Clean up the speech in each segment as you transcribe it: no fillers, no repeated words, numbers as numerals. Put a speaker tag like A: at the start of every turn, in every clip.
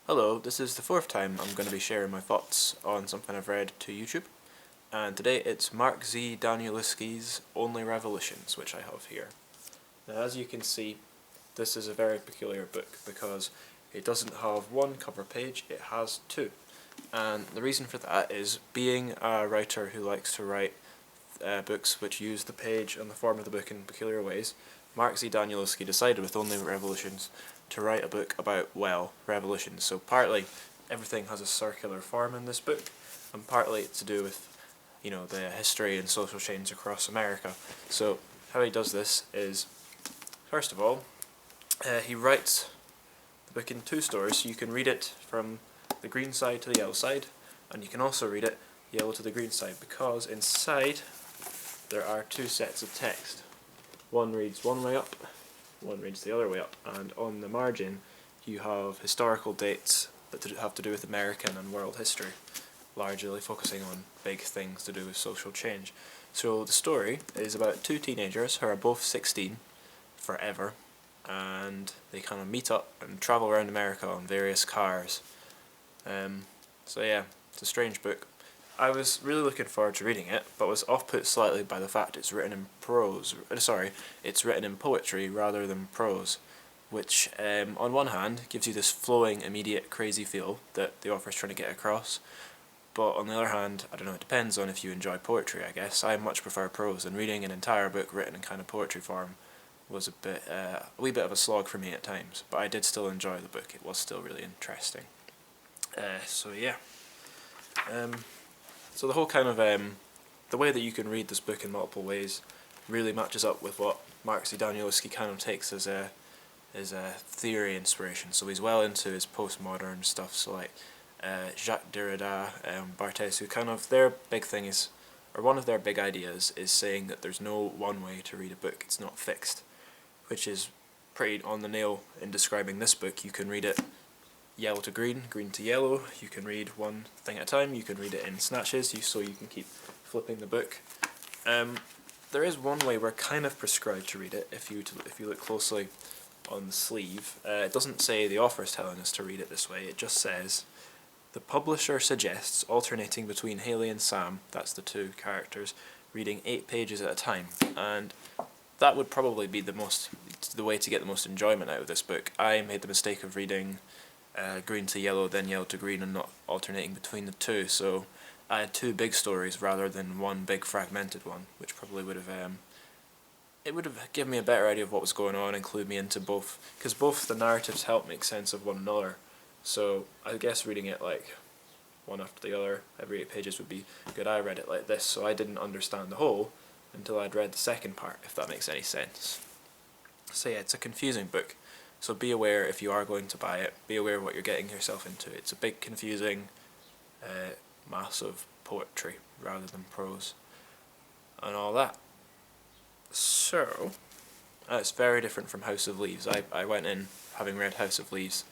A: Hello, this is the fourth time I'm going to be sharing my thoughts on something I've read to YouTube, and today it's Mark Z. Danieleski's Only Revolutions, which I have here. Now, as you can see, this is a very peculiar book because it doesn't have one cover page, it has two. And the reason for that is, being a writer who likes to write books which use the page and the form of the book in peculiar ways, Mark Z. Danielewski decided with Only Revolutions to write a book about, well, revolutions. So partly everything has a circular form in this book, and partly it's to do with, the history and social change across America. So how he does this is, first of all, he writes the book in two stories, so you can read it from the green side to the yellow side, and you can also read it yellow to the green side, because inside there are two sets of text. One reads one way up, one reads the other way up, and on the margin you have historical dates that have to do with American and world history, largely focusing on big things to do with social change. So the story is about two teenagers who are both 16 forever, and they kind of meet up and travel around America on various cars. So yeah, it's a strange book. I was really looking forward to reading it, but was off-put slightly by the fact it's written in it's written in poetry rather than prose, which on one hand gives you this flowing, immediate, crazy feel that the author's trying to get across, but on the other hand, I don't know, it depends on if you enjoy poetry, I guess. I much prefer prose, and reading an entire book written in kind of poetry form was a wee bit of a slog for me at times, but I did still enjoy the book. It was still really interesting. So yeah. So the whole kind of, the way that you can read this book in multiple ways really matches up with what Mark Z. Danielewski kind of takes as a theory inspiration. So he's well into his postmodern stuff, so like Jacques Derrida, Barthes, who kind of, their big thing is, or one of their big ideas is saying that there's no one way to read a book, it's not fixed, which is pretty on the nail in describing this book. You can read it yellow to green, green to yellow, you can read one thing at a time, you can read it in snatches, so you can keep flipping the book. There is one way we're kind of prescribed to read it, if you look closely on the sleeve. It doesn't say the author's telling us to read it this way, it just says, the publisher suggests alternating between Haley and Sam, that's the two characters, reading 8 pages at a time, and that would probably be the way to get the most enjoyment out of this book. I made the mistake of reading green to yellow, then yellow to green, and not alternating between the two, so I had two big stories rather than one big fragmented one, which probably would have it would have given me a better idea of what was going on and clued me into both, because both the narratives help make sense of one another. So I guess reading it like one after the other, every 8 pages would be good. I read it like this, so I didn't understand the whole until I'd read the second part, if that makes any sense. So yeah, it's a confusing book. So be aware if you are going to buy it, be aware of what you're getting yourself into. It's a big, confusing mass of poetry rather than prose and all that. So, it's very different from House of Leaves. I went in having read House of Leaves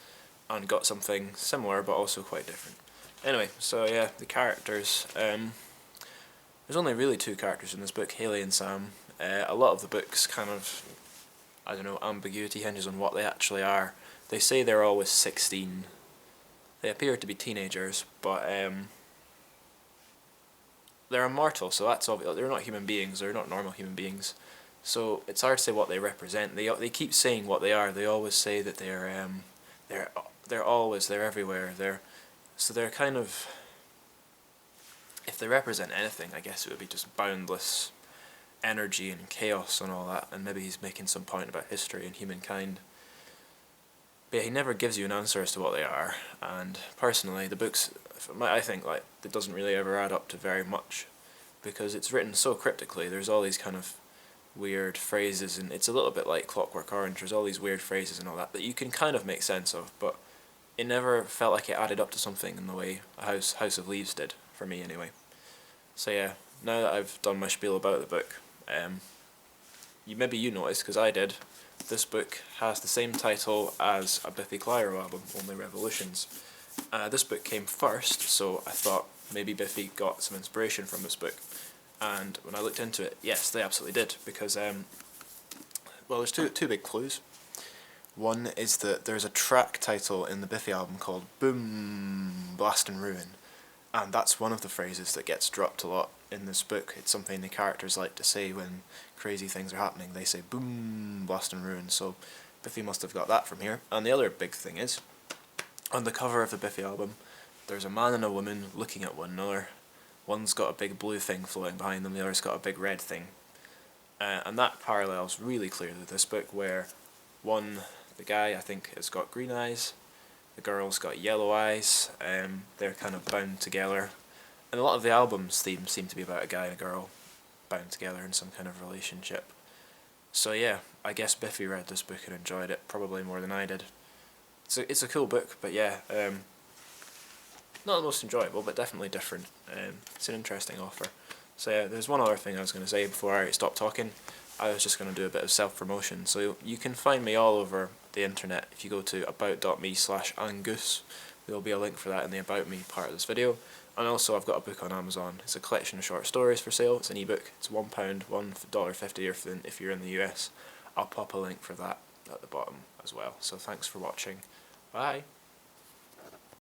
A: and got something similar but also quite different. Anyway, so yeah, the characters. There's only really two characters in this book, Haley and Sam. A lot of the book's kind of, I don't know, ambiguity hinges on what they actually are. They say they're always 16. They appear to be teenagers, but they're immortal, so that's obvious. They're not human beings, they're not normal human beings. So it's hard to say what they represent. They keep saying what they are. They always say that they're everywhere. They're kind of, if they represent anything, I guess it would be just boundless energy and chaos and all that, and maybe he's making some point about history and humankind. But yeah, he never gives you an answer as to what they are, and personally the books, I think, like, it doesn't really ever add up to very much, because it's written so cryptically. There's all these kind of weird phrases, and it's a little bit like Clockwork Orange. There's all these weird phrases and all that you can kind of make sense of, but it never felt like it added up to something in the way House of Leaves did, for me anyway. So yeah, now that I've done my spiel about the book, maybe you noticed, because I did, this book has the same title as a Biffy Clyro album, Only Revolutions. This book came first, so I thought maybe Biffy got some inspiration from this book. And when I looked into it, yes, they absolutely did, because, well, there's two big clues. One is that there's a track title in the Biffy album called Boom, Blast and Ruin, and that's one of the phrases that gets dropped a lot in this book. It's something the characters like to say when crazy things are happening. They say boom, blast and ruin, so Biffy must have got that from here. And the other big thing is, on the cover of the Biffy album, there's a man and a woman looking at one another. One's got a big blue thing floating behind them, the other's got a big red thing. And that parallels really clearly this book, where the guy, I think, has got green eyes, the girl's got yellow eyes, they're kind of bound together. And a lot of the album's themes seem to be about a guy and a girl bound together in some kind of relationship. So yeah, I guess Biffy read this book and enjoyed it, probably more than I did. It's a cool book, but yeah, not the most enjoyable, but definitely different. It's an interesting offer. So yeah, there's one other thing I was going to say before I stop talking. I was just going to do a bit of self-promotion. So you can find me all over the internet. If you go to about.me/Angus, there'll be a link for that in the About Me part of this video. And also I've got a book on Amazon. It's a collection of short stories for sale. It's an ebook. It's £1, $1.50 if you're in the US. I'll pop a link for that at the bottom as well. So thanks for watching. Bye.